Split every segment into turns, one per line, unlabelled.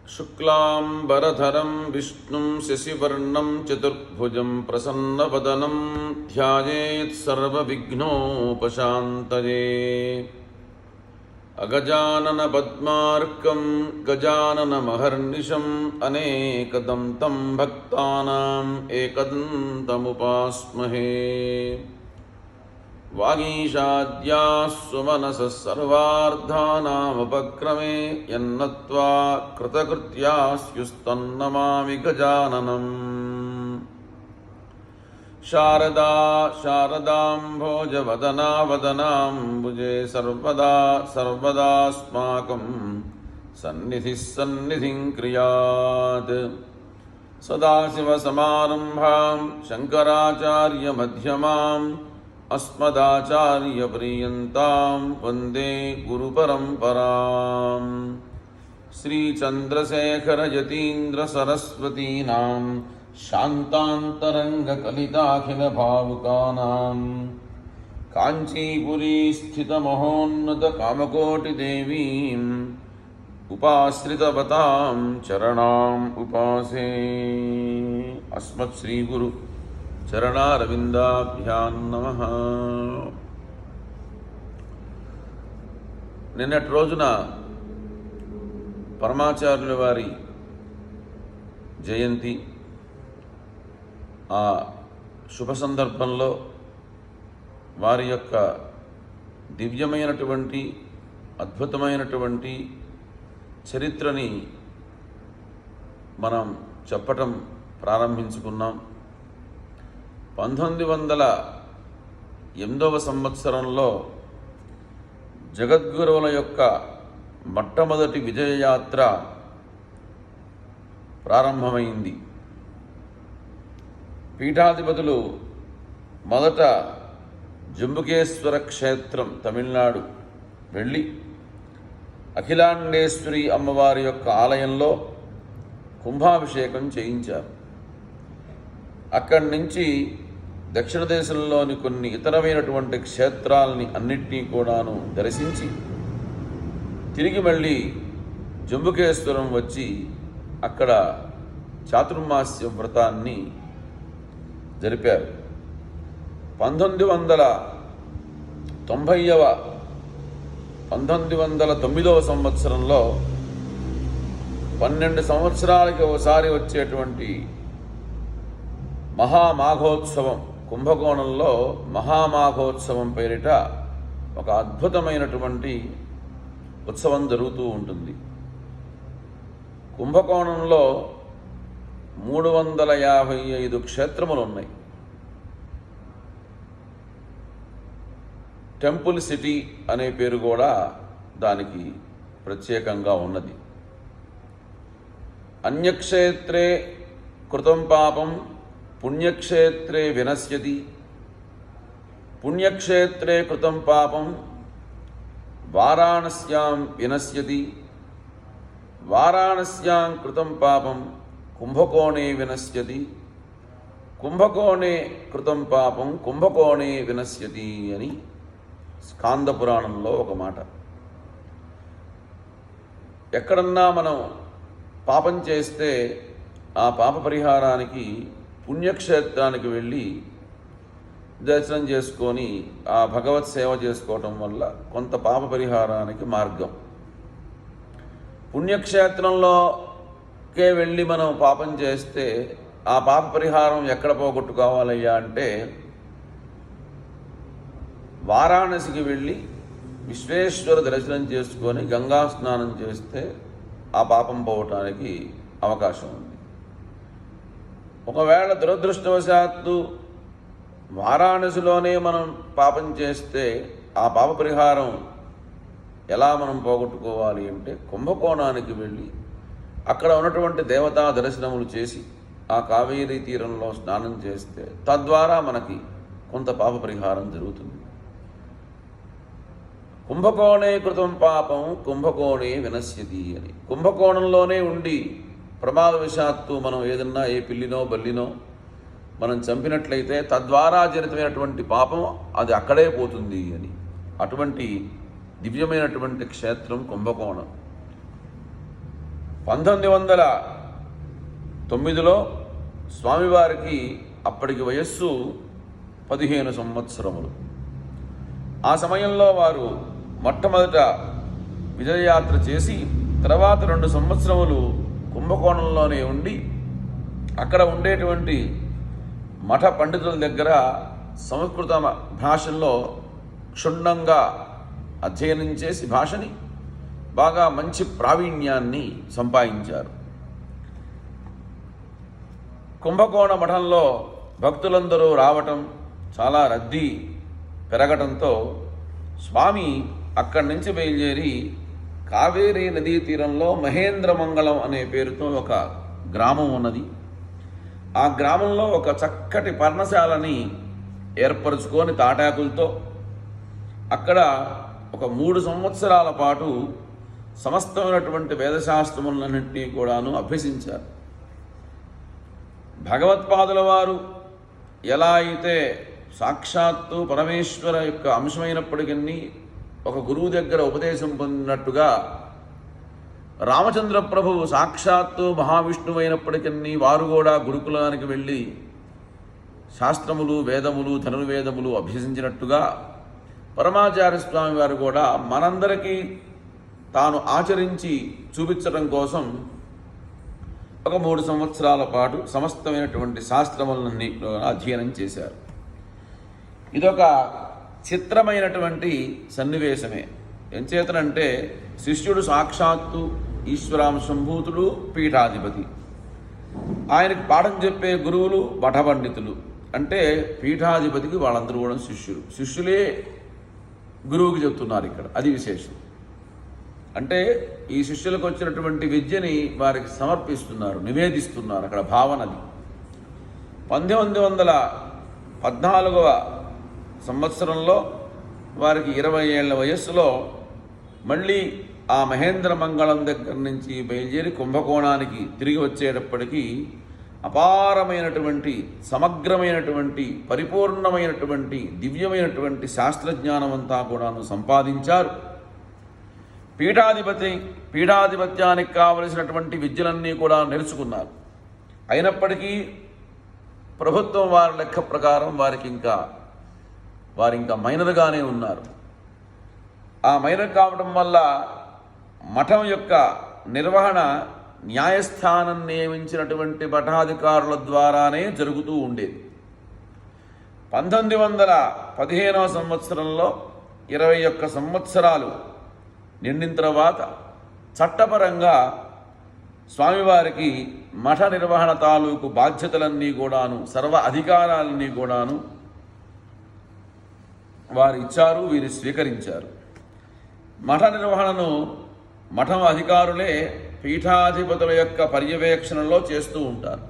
शुक्लांबरधरं विष्णुं शशिवर्णं चतुर्भुजं प्रसन्नवदनं ध्यायेत् सर्वविघ्नोपशान्तये। अगजाननपद्मार्कं गजाननमहर्निशम् अनेकदन्तं भक्तानाम् एकदन्तमुपास्महे। वागीशाद्याः सुमनसः सर्वार्धानामुपक्रमे यन्नत्वा कृतकृत्यास्युस्तन्नमामि गजाननम्। शारदा शारदाम्भोजवदना वदनाम्बुजे सर्वदा सर्वदास्माकं सन्निधिः सन्निधिं क्रियात्। सदाशिवसमारम्भां शङ्कराचार्यमध्यमाम् अस्मदाचार्यपर्यन्तां वन्दे गुरुपरम्पराम्। श्रीचन्द्रशेखरयतीन्द्रसरस्वतीनां शान्तान्तरङ्गकलिताखिलभावुकानां काञ्चीपुरीस्थितमहोन्नतकामकोटिदेवीम् उपाश्रितवतां चरणाम् उपासे। अस्मत्श्रीगुरु చరణారవిందాభ్యాం నమః. నిన్నటి రోజున పరమాచార్యుల వారి జయంతి. ఆ శుభ సందర్భంలో వారి యొక్క దివ్యమైనటువంటి అద్భుతమైనటువంటి చరిత్రని మనం చెప్పటం ప్రారంభించుకున్నాం. 1908వ సంవత్సరంలో జగద్గురువుల యొక్క మొట్టమొదటి విజయయాత్ర ప్రారంభమైంది. పీఠాధిపతులు మొదట జంబుకేశ్వర క్షేత్రం తమిళనాడు వెళ్ళి అఖిలాండేశ్వరి అమ్మవారి యొక్క ఆలయంలో కుంభాభిషేకం చేయించారు. అక్కడి నుంచి దక్షిణ దేశంలోని కొన్ని ఇతరమైనటువంటి క్షేత్రాలని అన్నింటినీ కూడాను దర్శించి తిరిగి మళ్ళీ జంబుకేశ్వరం వచ్చి అక్కడ చాతుర్మాస్య వ్రతాన్ని జరిపారు. 1909వ సంవత్సరంలో 12 సంవత్సరాలకి ఒకసారి వచ్చేటువంటి మహామాఘోత్సవం, కుంభకోణంలో మహామాఘోత్సవం పేరిట ఒక అద్భుతమైనటువంటి ఉత్సవం జరుగుతూ ఉంటుంది. కుంభకోణంలో 355 క్షేత్రములు ఉన్నాయి. టెంపుల్ సిటీ అనే పేరు కూడా దానికి ప్రత్యేకంగా ఉన్నది. అన్యక్షేత్రే కృతం పాపం పుణ్యక్షేత్రే వినశ్యతి, పుణ్యక్షేత్రే కృతం పాపం వారాణస్యాం వినశ్యతి, వారాణస్యాం కృతం పాపం కుంభకోణే వినశ్యతి, కుంభకోణే కృతం పాపం కుంభకోణే వినశ్యతి అని స్కాంద పురాణంలో ఒక మాట. ఎక్కడన్నా మనం పాపం చేస్తే ఆ పాప పరిహారానికి పుణ్యక్షేత్రానికి వెళ్ళి దర్శనం చేసుకొని ఆ భగవత్ సేవ చేసుకోవటం వల్ల కొంత పాప పరిహారానికి మార్గం. పుణ్యక్షేత్రంలోకే వెళ్ళి మనం పాపం చేస్తే ఆ పాప పరిహారం ఎక్కడ పోగొట్టుకోవాలయ్యా అంటే వారాణసికి వెళ్ళి విశ్వేశ్వర దర్శనం చేసుకొని గంగా స్నానం చేస్తే ఆ పాపం పోవటానికి అవకాశం ఉంది. ఒకవేళ దురదృష్టవశాత్తు వారాణసిలోనే మనం పాపం చేస్తే ఆ పాప పరిహారం ఎలా మనం పోగొట్టుకోవాలి అంటే కుంభకోణానికి వెళ్ళి అక్కడ ఉన్నటువంటి దేవతా దర్శనములు చేసి ఆ కావేరీ తీరంలో స్నానం చేస్తే తద్వారా మనకి కొంత పాప పరిహారం జరుగుతుంది. కుంభకోణే కృతం పాపం కుంభకోణే వినశ్యతి అని. కుంభకోణంలోనే ఉండి ప్రమాదవశాత్తు మనం ఏదన్నా ఏ పిల్లినో బల్లినో మనం చంపినట్లయితే తద్వారా జనితమైనటువంటి పాపం అది అక్కడే పోతుంది అని. అటువంటి దివ్యమైనటువంటి క్షేత్రం కుంభకోణం. 1909లో స్వామివారికి అప్పటికి వయస్సు 15 సంవత్సరములు. ఆ సమయంలో వారు మొట్టమొదట విజయయాత్ర చేసి తర్వాత 2 సంవత్సరములు కుంభకోణంలోనే ఉండి అక్కడ ఉండేటువంటి మఠ పండితుల దగ్గర సంస్కృత భాషల్లో క్షుణ్ణంగా అధ్యయనం చేసి భాషని బాగా మంచి ప్రావీణ్యాన్ని సంపాదించారు. కుంభకోణ మఠంలో భక్తులందరూ రావటం, చాలా రద్దీ పెరగటంతో స్వామి అక్కడి నుంచి బయలుదేరి కావేరీ నదీ తీరంలో మహేంద్రమంగళం అనే పేరుతో ఒక గ్రామం ఉన్నది. ఆ గ్రామంలో ఒక చక్కటి పర్ణశాలని ఏర్పరచుకొని తాటాకులతో అక్కడ ఒక 3 సంవత్సరాల పాటు సమస్తమైనటువంటి వేదశాస్త్రములన్నింటినీ కూడాను అభ్యసించారు. భగవత్పాదుల వారు ఎలా అయితే సాక్షాత్తు పరమేశ్వర యొక్క అంశమైనప్పటికీ ఒక గురువు దగ్గర ఉపదేశం పొందినట్టుగా రామచంద్ర ప్రభువు సాక్షాత్తు మహావిష్ణువు అయినప్పటికీ వారు కూడా గురుకులానికి వెళ్ళి శాస్త్రములు, వేదములు, ధనుర్వేదములు అభ్యసించినట్టుగా పరమాచార్య స్వామి వారు కూడా మనందరికీ తాను ఆచరించి చూపించడం కోసం ఒక 3 సంవత్సరాల పాటు సమస్తమైనటువంటి శాస్త్రములన్నీ అధ్యయనం చేశారు. ఇదొక చిత్రమైనటువంటి సన్నివేశమే. ఎంచేతనంటే శిష్యుడు సాక్షాత్తు ఈశ్వరాంశంభూతుడు, పీఠాధిపతి. ఆయనకి పాఠం చెప్పే గురువులు మఠపండితులు. అంటే పీఠాధిపతికి వాళ్ళందరూ కూడా శిష్యులే గురువుకి చెప్తున్నారు ఇక్కడ. అది విశేషం. అంటే ఈ శిష్యులకు వచ్చినటువంటి విద్యని వారికి సమర్పిస్తున్నారు, నివేదిస్తున్నారు. అక్కడ భావనది. 1914వ సంవత్సరంలో వారికి 20 ఏళ్ల వయస్సులో మళ్ళీ ఆ మహేంద్ర మంగళం దగ్గర నుంచి బయలుదేరి కుంభకోణానికి తిరిగి వచ్చేటప్పటికీ అపారమైనటువంటి, సమగ్రమైనటువంటి, పరిపూర్ణమైనటువంటి, దివ్యమైనటువంటి శాస్త్రజ్ఞానం అంతా కూడాను సంపాదించారు. పీఠాధిపత్యానికి కావలసినటువంటి విద్యలన్నీ కూడా నేర్చుకున్నారు. అయినప్పటికీ ప్రభుత్వం వారి లెక్క ప్రకారం వారింకా మైనర్గానే ఉన్నారు. ఆ మైనర్ కావడం వల్ల మఠం యొక్క నిర్వహణ న్యాయస్థానం నియమించినటువంటి మఠాధికారుల ద్వారానే జరుగుతూ ఉండేది. 1915వ సంవత్సరంలో 21 సంవత్సరాలు నిండిన తర్వాత చట్టపరంగా స్వామివారికి మఠ నిర్వహణ తాలూకు బాధ్యతలన్నీ కూడాను, సర్వ అధికారాలన్నీ కూడాను వారు ఇచ్చారు, వీరు స్వీకరించారు. మఠ నిర్వహణను మఠం అధికారులే పీఠాధిపతుల యొక్క పర్యవేక్షణలో చేస్తూ ఉంటారు.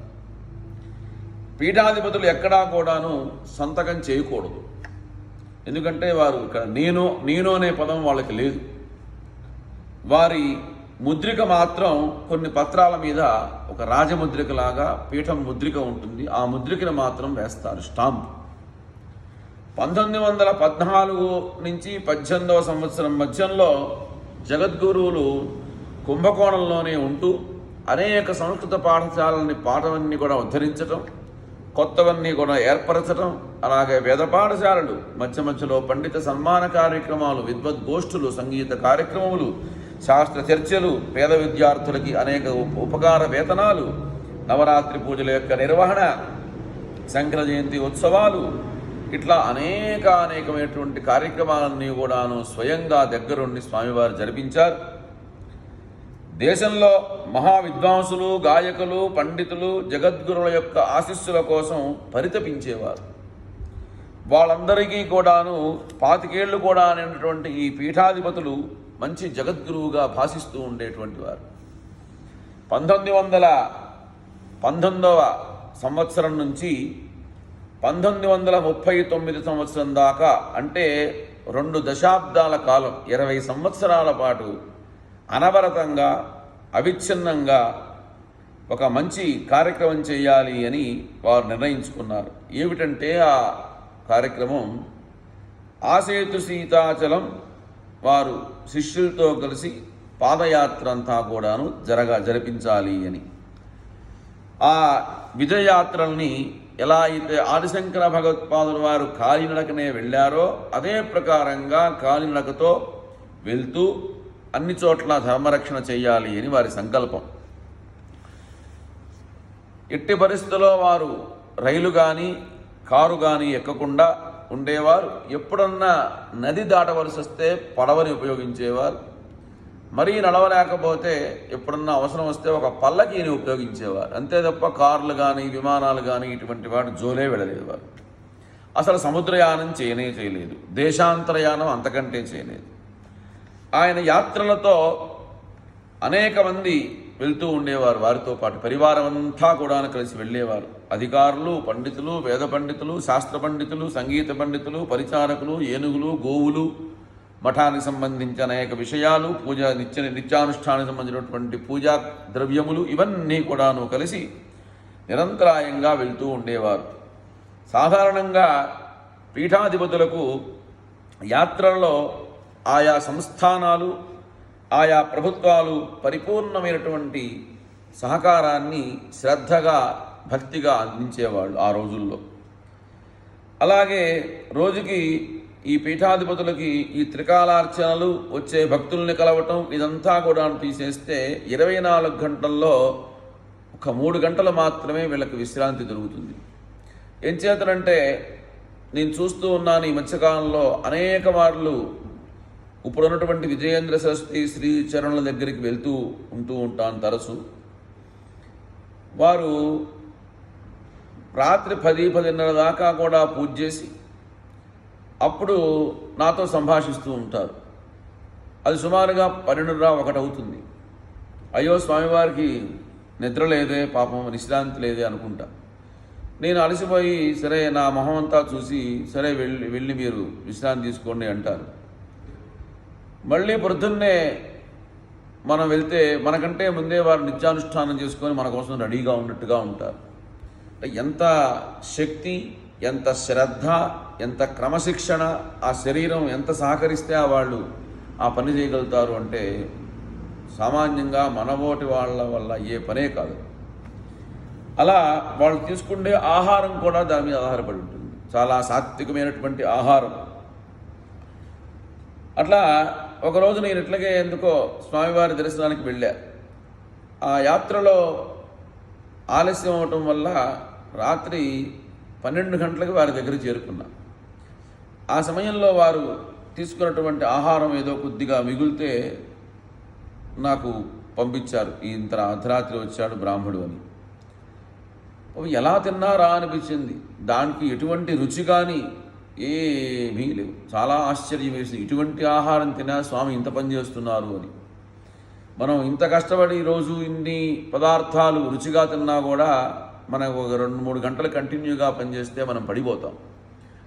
పీఠాధిపతులు ఎక్కడా కూడాను సంతకం చేయకూడదు. ఎందుకంటే వారు ఇక్కడ నేను అనే పదం వాళ్ళకి లేదు. వారి ముద్రిక మాత్రం కొన్ని పత్రాల మీద ఒక రాజముద్రికలాగా పీఠం ముద్రిక ఉంటుంది. ఆ ముద్రికను మాత్రం వేస్తారు, స్టాంప్. 1914 నుంచి 18వ సంవత్సరం మధ్యంలో జగద్గురువులు కుంభకోణంలోనే ఉంటూ అనేక సంస్కృత పాఠశాలని పాఠవన్నీ కూడా ఉద్ధరించటం, కొత్తవన్నీ కూడా ఏర్పరచటం, అలాగే వేద పాఠశాలలు మధ్యలో పండిత సన్మాన కార్యక్రమాలు, విద్వద్గోష్ఠులు, సంగీత కార్యక్రమములు, శాస్త్ర చర్చలు, పేద విద్యార్థులకి అనేక ఉపకార వేతనాలు, నవరాత్రి పూజల యొక్క నిర్వహణ, శంకర జయంతి ఉత్సవాలు, ఇట్లా అనేకమైనటువంటి కార్యక్రమాలన్నీ కూడాను స్వయంగా దగ్గరుండి స్వామివారు జరిపించారు. దేశంలో మహావిద్వాంసులు, గాయకులు, పండితులు జగద్గురుల యొక్క ఆశీస్సుల కోసం పరితపించేవారు. వాళ్ళందరికీ కూడాను 25 ఏళ్ళు కూడా అనేటువంటి ఈ పీఠాధిపతులు మంచి జగద్గురువుగా భాషిస్తూ ఉండేటువంటి వారు. 1919వ సంవత్సరం నుంచి 1939 సంవత్సరం దాకా, అంటే 2 దశాబ్దాల కాలం, 20 సంవత్సరాల పాటు అనవరతంగా, అవిచ్ఛిన్నంగా ఒక మంచి కార్యక్రమం చేయాలి అని వారు నిర్ణయించుకున్నారు. ఏమిటంటే ఆ కార్యక్రమం ఆసేతు సీతాచలం వారు శిష్యులతో కలిసి పాదయాత్ర అంతా కూడాను జరిపించాలి అని. ఆ విజయయాత్రల్ని ఎలా అయితే ఆదిశంకర భగవత్పాదుల వారు కాలినడకనే వెళ్ళారో అదే ప్రకారంగా కాలినడకతో వెళ్తూ అన్ని చోట్ల ధర్మరక్షణ చేయాలి అని వారి సంకల్పం. ఎట్టి పరిస్థితుల్లో వారు రైలు కానీ కారు కానీ ఎక్కకుండా ఉండేవారు. ఎప్పుడన్నా నది దాటవలసి వస్తే పడవని ఉపయోగించేవారు. మరీ నడవలేకపోతే ఎప్పుడన్నా అవసరం వస్తే ఒక పల్లకీని ఉపయోగించేవారు. అంతే తప్ప కార్లు కానీ విమానాలు కానీ ఇటువంటి వాటి జోలే వెళ్ళలేదు వారు. అసలు సముద్రయానం చేయలేదు, దేశాంతరయానం అంతకంటే చేయలేదు. ఆయన యాత్రలతో అనేక మంది వెళ్తూ ఉండేవారు. వారితో పాటు పరివారం అంతా కూడా కలిసి వెళ్ళేవారు. అధికారులు, పండితులు, వేద పండితులు, శాస్త్ర పండితులు, సంగీత పండితులు, పరిచారకులు, ఏనుగులు, గోవులు, మఠానికి సంబంధించిన అనేక విషయాలు, నిత్యానుష్ఠానానికి సంబంధించినటువంటి పూజా ద్రవ్యములు ఇవన్నీ కూడాను కలిసి నిరంతరాయంగా వెళ్తూ ఉండేవారు. సాధారణంగా పీఠాధిపతులకు యాత్రల్లో ఆయా సంస్థానాలు, ఆయా ప్రభుత్వాలు పరిపూర్ణమైనటువంటి సహకారాన్ని శ్రద్ధగా భక్తిగా అందించేవాళ్ళు ఆ రోజుల్లో. అలాగే రోజుకి ఈ పీఠాధిపతులకి ఈ త్రికాలార్చనలు, వచ్చే భక్తుల్ని కలవటం ఇదంతా కూడా తీసేస్తే 24 గంటల్లో ఒక 3 గంటలు మాత్రమే వీళ్ళకి విశ్రాంతి దొరుకుతుంది. ఏం చేతనంటే నేను చూస్తూ ఉన్నాను ఈ మధ్యకాలంలో అనేక మార్లు ఇప్పుడున్నటువంటి విజయేంద్ర సరస్వతి శ్రీ చరణుల దగ్గరికి వెళ్తూ ఉంటాను తరచు. వారు రాత్రి 10-10:30 దాకా కూడా పూజ చేసి అప్పుడు నాతో సంభాషిస్తూ ఉంటారు. అది సుమారుగా 12:30-1 అవుతుంది. అయ్యో స్వామివారికి నిద్ర లేదే, పాపం విశ్రాంతి లేదే అనుకుంటా. నేను అలసిపోయి సరే నా మొహం అంతా చూసి సరే వెళ్ళి మీరు విశ్రాంతి తీసుకోండి అంటారు. మళ్ళీ పొద్దున్నే మనం వెళ్తే మనకంటే ముందే వారు నిత్యానుష్ఠానం చేసుకొని మన కోసం రెడీగా ఉన్నట్టుగా ఉంటారు. ఎంత శక్తి, ఎంత శ్రద్ధ, ఎంత క్రమశిక్షణ, ఆ శరీరం ఎంత సహకరిస్తే వాళ్ళు ఆ పని చేయగలుగుతారు అంటే సామాన్యంగా మనబోటి వాళ్ళ వల్ల ఏ పనే కాదు. అలా వాళ్ళు తీసుకునే ఆహారం కూడా దాని మీద ఆధారపడి ఉంటుంది. చాలా సాత్వికమైనటువంటి ఆహారం. అట్లా ఒకరోజు నేను ఇట్లాగే ఎందుకో స్వామివారి దర్శనానికి వెళ్ళా. ఆ యాత్రలో ఆలస్యం అవటం వల్ల రాత్రి 12 గంటలకు వారి దగ్గర చేరుకున్నా. ఆ సమయంలో వారు తీసుకున్నటువంటి ఆహారం ఏదో కొద్దిగా మిగిలితే నాకు పంపించారు. ఇంత అర్ధరాత్రి వచ్చాడు బ్రాహ్మడు అని. ఎలా తిన్నారా అనిపించింది. దానికి ఎటువంటి రుచి కానీ ఏమీ లేవు. చాలా ఆశ్చర్యం వేసింది. ఇటువంటి ఆహారం తినా స్వామి ఇంత పని చేస్తున్నారు అని. మనం ఇంత కష్టపడి ఈరోజు ఇన్ని పదార్థాలు రుచిగా తిన్నా కూడా మనకు ఒక 2-3 గంటలు కంటిన్యూగా పనిచేస్తే మనం పడిపోతాం.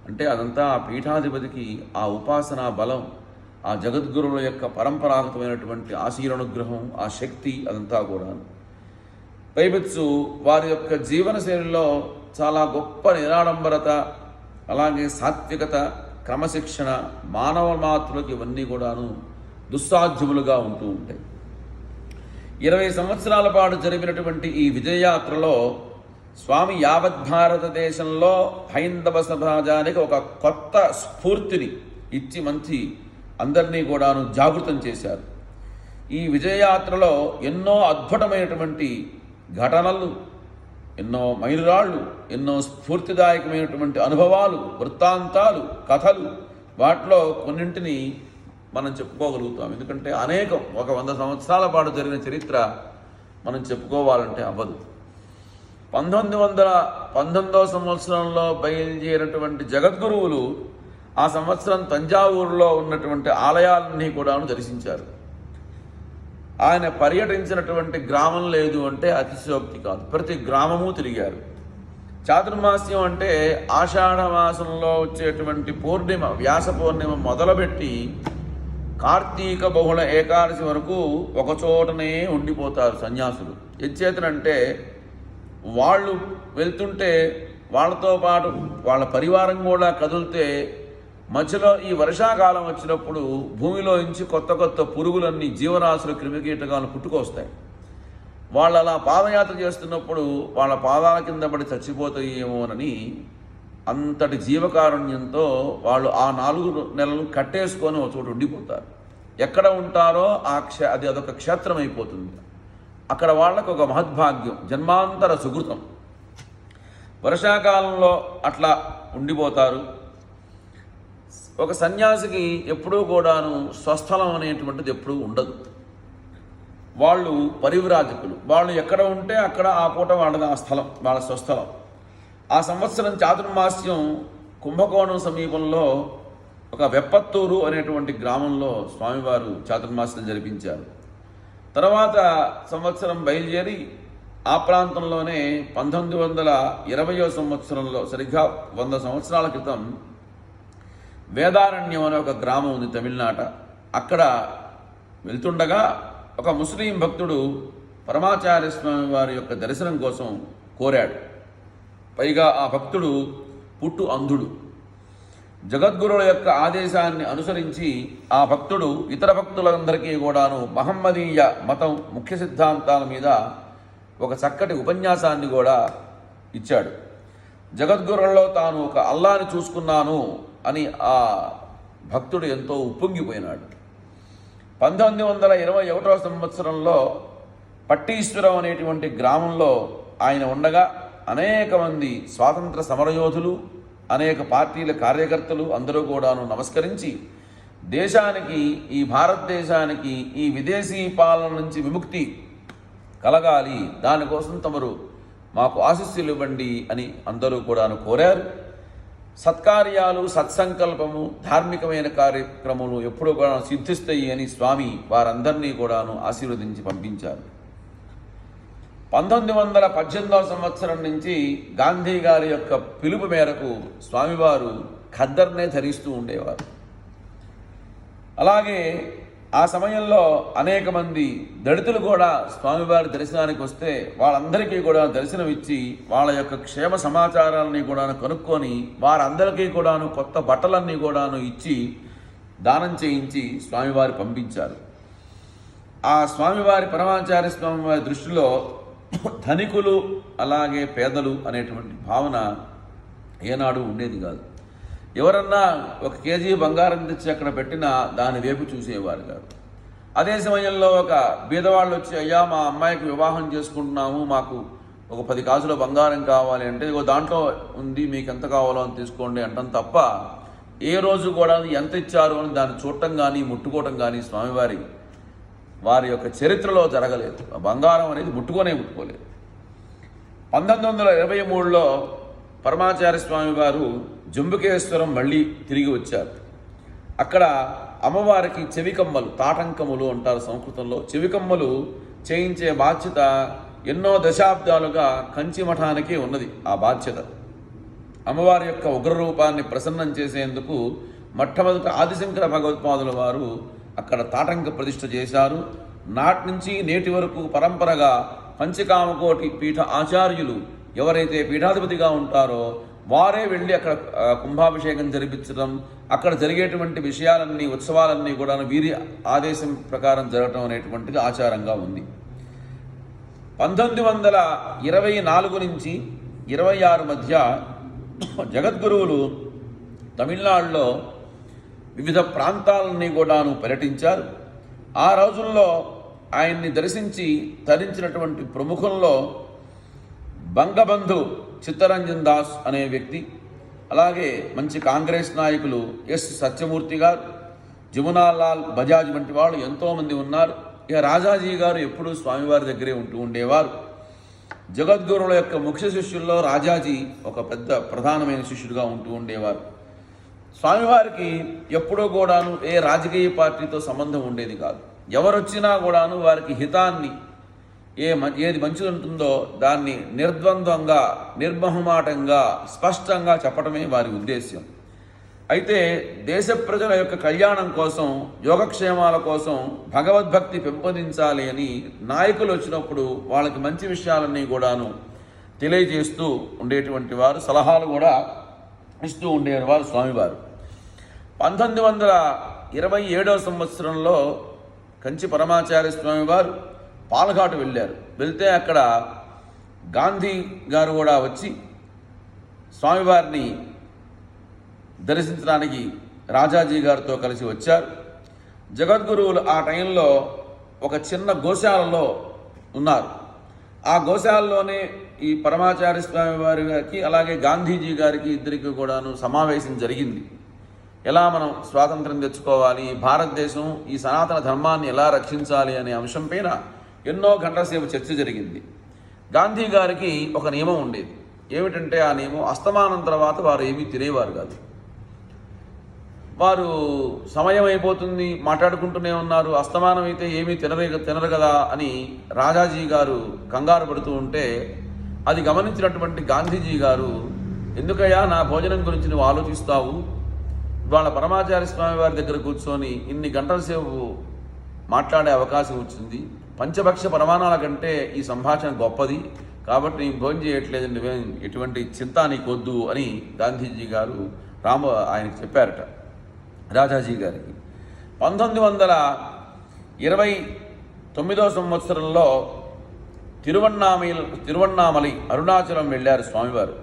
అంటే అదంతా ఆ పీఠాధిపతికి ఆ ఉపాసనా బలం, ఆ జగద్గురువుల యొక్క పరంపరాగతమైనటువంటి ఆశీర్వనుగ్రహం, ఆ శక్తి అదంతా కూడా. పైపెచ్చు వారి యొక్క జీవనశైలిలో చాలా గొప్ప నిరాడంబరత, అలాగే సాత్వికత, క్రమశిక్షణ, మానవ మాతృలకు ఇవన్నీ కూడాను దుస్సాధ్యములుగా ఉంటూ ఉంటాయి. 20 సంవత్సరాల పాటు జరిపినటువంటి ఈ విజయయాత్రలో స్వామి యావత్ భారతదేశంలో హైందవ సమాజానికి ఒక కొత్త స్ఫూర్తిని ఇచ్చి మంచి అందరినీ కూడాను జాగృతం చేశారు. ఈ విజయయాత్రలో ఎన్నో అద్భుతమైనటువంటి ఘటనలు, ఎన్నో మైలురాళ్ళు, ఎన్నో స్ఫూర్తిదాయకమైనటువంటి అనుభవాలు, వృత్తాంతాలు, కథలు, వాటిలో కొన్నింటిని మనం చెప్పుకోగలుగుతాం. ఎందుకంటే అనేకం, ఒక 100 సంవత్సరాల పాటు జరిగిన చరిత్ర మనం చెప్పుకోవాలంటే అవ్వదు. 1919వ సంవత్సరంలో బయలుదేరినటువంటి జగద్గురువులు ఆ సంవత్సరం తంజావూరులో ఉన్నటువంటి ఆలయాలన్నీ కూడాను దర్శించారు. ఆయన పర్యటించినటువంటి గ్రామం లేదు అంటే అతిశయోక్తి కాదు. ప్రతి గ్రామము తిరిగారు. చాతుర్మాస్యం అంటే ఆషాఢ మాసంలో వచ్చేటువంటి పూర్ణిమ, వ్యాస పూర్ణిమ మొదలుపెట్టి కార్తీక బహుళ ఏకాదశి వరకు ఒకచోటనే ఉండిపోతారు సన్యాసులు. ఎచ్చేతనంటే వాళ్ళు వెళ్తుంటే వాళ్ళతో పాటు వాళ్ళ పరివారం కూడా కదిలితే మధ్యలో ఈ వర్షాకాలం వచ్చినప్పుడు భూమిలో నుంచి కొత్త కొత్త పురుగులన్నీ జీవరాశులు క్రిమికీటకాలు పుట్టుకొస్తాయి. వాళ్ళు అలా పాదయాత్ర చేస్తున్నప్పుడు వాళ్ళ పాదాల కింద పడి చచ్చిపోతాయేమోనని అంతటి జీవకారుణ్యంతో వాళ్ళు ఆ 4 నెలలు కట్టేసుకొని ఒక చోటు ఉండిపోతారు. ఎక్కడ ఉంటారో అది అదొక క్షేత్రం అయిపోతుంది. అక్కడ వాళ్ళకు ఒక మహద్భాగ్యం, జన్మాంతర సుకృతం. వర్షాకాలంలో అట్లా ఉండిపోతారు. ఒక సన్యాసికి ఎప్పుడూ కూడాను స్వస్థలం అనేటువంటిది ఎప్పుడూ ఉండదు. వాళ్ళు పరివ్రాజకులు. వాళ్ళు ఎక్కడ ఉంటే అక్కడ ఆ పూట వాళ్ళది ఆ స్థలం, వాళ్ళ స్వస్థలం. ఆ సంవత్సరం చాతుర్మాస్యం కుంభకోణం సమీపంలో ఒక వెప్పత్తూరు అనేటువంటి గ్రామంలో స్వామివారు చాతుర్మాస్యం జరిపించారు. తర్వాత సంవత్సరం బయలుదేరి ఆ ప్రాంతంలోనే 1920వ సంవత్సరంలో సరిగ్గా 100 సంవత్సరాల క్రితం వేదారణ్యం అనే ఒక గ్రామం ఉంది తమిళనాట. అక్కడ వెళ్తుండగా ఒక ముస్లిం భక్తుడు పరమాచార్య స్వామి వారి యొక్క దర్శనం కోసం కోరాడు. పైగా ఆ భక్తుడు పుట్టు అంధుడు. జగద్గురుల యొక్క ఆదేశాన్ని అనుసరించి ఆ భక్తుడు ఇతర భక్తులందరికీ కూడాను మహమ్మదీయ మతం ముఖ్య సిద్ధాంతాల మీద ఒక చక్కటి ఉపన్యాసాన్ని కూడా ఇచ్చాడు. జగద్గురులలో తాను ఒక అల్లాని చూసుకున్నాను అని ఆ భక్తుడు ఎంతో ఉప్పొంగిపోయినాడు. 1921వ సంవత్సరంలో పట్టీశ్వరం అనేటువంటి గ్రామంలో ఆయన ఉండగా అనేక మంది స్వాతంత్ర సమరయోధులు, అనేక పార్టీల కార్యకర్తలు అందరూ కూడాను నమస్కరించి దేశానికి, ఈ భారతదేశానికి ఈ విదేశీ పాలన నుంచి విముక్తి కలగాలి, దానికోసం తమరు మాకు ఆశీస్సులు ఇవ్వండి అని అందరూ కూడాను కోరారు. సత్కార్యాలు, సత్సంకల్పము, ధార్మికమైన కార్యక్రమాలు ఎప్పుడూ కూడా సిద్ధిస్తాయి అని స్వామి వారందరినీ కూడాను ఆశీర్వదించి పంపించారు. 1918వ సంవత్సరం నుంచి గాంధీ గారి యొక్క పిలుపు మేరకు స్వామివారు ఖద్దర్నే ధరిస్తూ ఉండేవారు. అలాగే ఆ సమయంలో అనేక మంది దళితులు కూడా స్వామివారి దర్శనానికి వస్తే వాళ్ళందరికీ కూడా దర్శనం ఇచ్చి వాళ్ళ యొక్క క్షేమ సమాచారాలని కూడా కనుక్కొని వారందరికీ కూడాను కొత్త బట్టలన్నీ కూడాను ఇచ్చి దానం చేయించి స్వామివారి పంపించారు. ఆ స్వామివారి పరమాచార్య స్వామివారి దృష్టిలో ధనికులు అలాగే పేదలు అనేటువంటి భావన ఏనాడు ఉండేది కాదు. ఎవరన్నా 1 కేజీ బంగారం తెచ్చి అక్కడ పెట్టినా దాని వైపు చూసేవారు కాదు. అదే సమయంలో ఒక బీదవాళ్ళు వచ్చి, అయ్యా మా అమ్మాయికి వివాహం చేసుకుంటున్నాము, మాకు ఒక 10 కాసుల బంగారం కావాలి అంటే, ఇగో దాంట్లో ఉంది, మీకు ఎంత కావాలో అని తీసుకోండి అంటాం తప్ప ఏ రోజు కూడా ఎంత ఇచ్చారు అని దాన్ని చూడటం కానీ ముట్టుకోవటం కానీ వారి యొక్క చరిత్రలో జరగలేదు. బంగారం అనేది ముట్టుకోలేదు. 1923లో పరమాచార్య స్వామి వారు జంబుకేశ్వరం మళ్ళీ తిరిగి వచ్చారు. అక్కడ అమ్మవారికి చెవికమ్మలు, తాటంకములు అంటారు సంస్కృతంలో, చెవికమ్మలు చేయించే బాధ్యత ఎన్నో దశాబ్దాలుగా కంచి మఠానికి ఉన్నది. ఆ బాధ్యత అమ్మవారి యొక్క ఉగ్రరూపాన్ని ప్రసన్నం చేసేందుకు మొట్టమొదట ఆదిశంకర భగవత్పాదుల వారు అక్కడ తాటంక ప్రతిష్ఠ చేశారు. నాటి నుంచి నేటి వరకు పరంపరగా పంచకామకోటి పీఠ ఆచార్యులు ఎవరైతే పీఠాధిపతిగా ఉంటారో వారే వెళ్ళి అక్కడ కుంభాభిషేకం జరిపించడం, అక్కడ జరిగేటువంటి విషయాలన్నీ, ఉత్సవాలన్నీ కూడా వీరి ఆదేశం ప్రకారం జరగటం అనేటువంటిది ఆచారంగా ఉంది. 1924 నుంచి 26 మధ్య జగద్గురువులు తమిళనాడులో వివిధ ప్రాంతాలన్నీ కూడాను పర్యటించారు. ఆ రోజుల్లో ఆయన్ని దర్శించి తరించినటువంటి ప్రముఖుల్లో బంగబంధు చిత్తరంజన్ దాస్ అనే వ్యక్తి, అలాగే మంచి కాంగ్రెస్ నాయకులు ఎస్ సత్యమూర్తి గారు, జమునాలాల్ బజాజ్ వంటి వాళ్ళు ఎంతోమంది ఉన్నారు. ఇక రాజాజీ గారు ఎప్పుడూ స్వామివారి దగ్గరే ఉంటూ ఉండేవారు. జగద్గురువుల యొక్క ముఖ్య శిష్యుల్లో రాజాజీ ఒక పెద్ద ప్రధానమైన శిష్యుడిగా ఉంటూ ఉండేవారు. స్వామివారికి ఎప్పుడూ కూడాను ఏ రాజకీయ పార్టీతో సంబంధం ఉండేది కాదు. ఎవరొచ్చినా కూడాను వారికి హితాన్ని, ఏది మంచిది ఉంటుందో దాన్ని నిర్ద్వంద్వంగా, నిర్మహమాటంగా, స్పష్టంగా చెప్పడమే వారి ఉద్దేశ్యం. అయితే దేశ ప్రజల యొక్క కళ్యాణం కోసం, యోగక్షేమాల కోసం భగవద్భక్తి పెంపొందించాలి అని నాయకులు వచ్చినప్పుడు వాళ్ళకి మంచి విషయాలన్నీ కూడాను తెలియజేస్తూ ఉండేటువంటి వారు, సలహాలు కూడా ఇస్తూ ఉండేవారు స్వామివారు. 1927వ సంవత్సరంలో కంచి పరమాచార్య స్వామి వారు పాలఘాటు వెళ్ళారు. వెళ్తే అక్కడ గాంధీ గారు కూడా వచ్చి స్వామివారిని దర్శించడానికి రాజాజీ గారితో కలిసి వచ్చారు. జగద్గురువులు ఆ టైంలో ఒక చిన్న గోశాలలో ఉన్నారు. ఆ గోశాలలోనే ఈ పరమాచార్య స్వామి వారి గారికి అలాగే గాంధీజీ గారికి ఇద్దరికి కూడాను సమావేశం జరిగింది. ఎలా మనం స్వాతంత్రం తెచ్చుకోవాలి, భారతదేశం ఈ సనాతన ధర్మాన్ని ఎలా రక్షించాలి అనే అంశం పైన ఎన్నో గంటల సేపు చర్చ జరిగింది. గాంధీ గారికి ఒక నియమం ఉండేది. ఏమిటంటే ఆ నియమం, అస్తమానం తర్వాత వారు ఏమీ తినేవారు కాదు. వారు సమయం అయిపోతుంది, మాట్లాడుకుంటూనే ఉన్నారు, అస్తమానం అయితే ఏమీ తినరు కదా అని రాజాజీ గారు కంగారు పడుతూ ఉంటే అది గమనించినటువంటి గాంధీజీ గారు, ఎందుకయ్యా నా భోజనం గురించి నువ్వు ఆలోచిస్తావు, వాళ్ళ పరమాచార్య స్వామి వారి దగ్గర కూర్చొని ఇన్ని గంటల సేపు మాట్లాడే అవకాశం వచ్చింది, పంచభక్ష ప్రమాణాల కంటే ఈ సంభాషణ గొప్పది, కాబట్టి నేను భోజనం చేయట్లేదు, నువ్వేం ఎటువంటి చింత నీకొద్దు అని గాంధీజీ గారు ఆయనకి చెప్పారట రాజాజీ గారికి. 1929వ సంవత్సరంలో తిరువన్నామలై అరుణాచలం వెళ్ళారు స్వామివారు.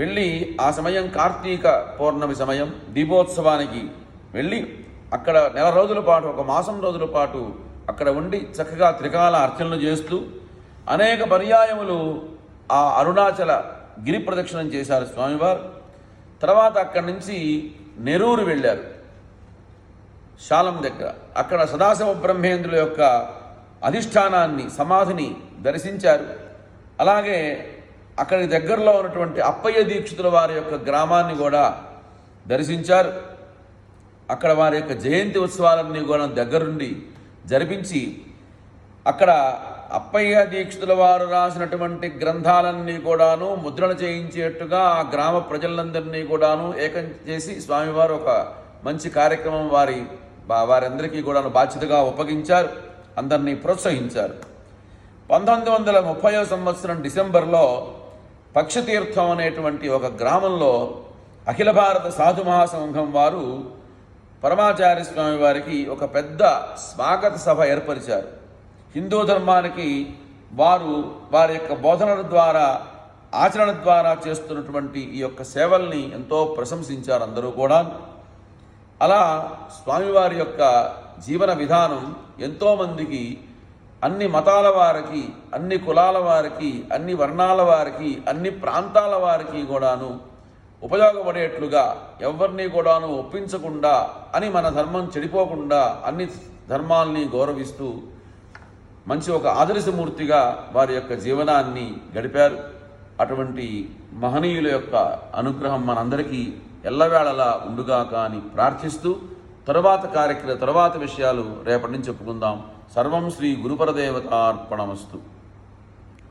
వెళ్ళి ఆ సమయం కార్తీక పౌర్ణమి సమయం, దీపోత్సవానికి వెళ్ళి అక్కడ నెల రోజుల పాటు, ఒక మాసం రోజుల పాటు అక్కడ ఉండి చక్కగా త్రికాల అర్చనలు చేస్తూ అనేక పర్యాయములు ఆ అరుణాచల గిరి ప్రదక్షిణం చేశారు స్వామివారు. తర్వాత అక్కడి నుంచి నెరూరు వెళ్ళారు, శాలం దగ్గర. అక్కడ సదాశివ బ్రహ్మేంద్రుల యొక్క అధిష్టానాన్ని, సమాధిని దర్శించారు. అలాగే అక్కడి దగ్గరలో ఉన్నటువంటి అప్పయ్య దీక్షితుల వారి యొక్క గ్రామాన్ని కూడా దర్శించారు. అక్కడ వారి యొక్క జయంతి ఉత్సవాలన్నీ కూడా దగ్గరుండి జరిపించి అక్కడ అప్పయ్య దీక్షితుల వారు రాసినటువంటి గ్రంథాలన్నీ కూడాను ముద్రణ చేయించేట్టుగా ఆ గ్రామ ప్రజలందరినీ కూడాను ఏకం చేసి స్వామివారు ఒక మంచి కార్యక్రమం వారందరికీ కూడా బాధ్యతగా ఒప్పగించారు, అందరినీ ప్రోత్సహించారు. 1930వ సంవత్సరం డిసెంబర్లో పక్షతీర్థం అనేటువంటి ఒక గ్రామంలో అఖిల భారత సాధు మహాసంఘం వారు పరమాచార్య స్వామి వారికి ఒక పెద్ద స్వాగత సభ ఏర్పరిచారు. హిందూ ధర్మానికి వారి యొక్క బోధనల ద్వారా, ఆచరణ ద్వారా చేస్తున్నటువంటి ఈ యొక్క సేవల్ని ఎంతో ప్రశంసించారు అందరూ కూడా. అలా స్వామివారి యొక్క జీవన విధానం ఎంతోమందికి, అన్ని మతాల వారికి, అన్ని కులాల వారికి, అన్ని వర్ణాల వారికి, అన్ని ప్రాంతాల వారికి కూడాను ఉపయోగపడేట్లుగా, ఎవరిని కూడాను ఒప్పించకుండా, అని మన ధర్మం చెడిపోకుండా అన్ని ధర్మాల్ని గౌరవిస్తూ మంచి ఒక ఆదర్శమూర్తిగా వారి యొక్క జీవనాన్ని గడిపారు. అటువంటి మహనీయుల యొక్క అనుగ్రహం మనందరికీ ఎల్లవేళలా ఉండుగాక అని ప్రార్థిస్తూ తరువాత విషయాలు రేపటి నుంచి చెప్పుకుందాం. సర్వం శ్రీ గురుపరదేవతార్పణమస్తు.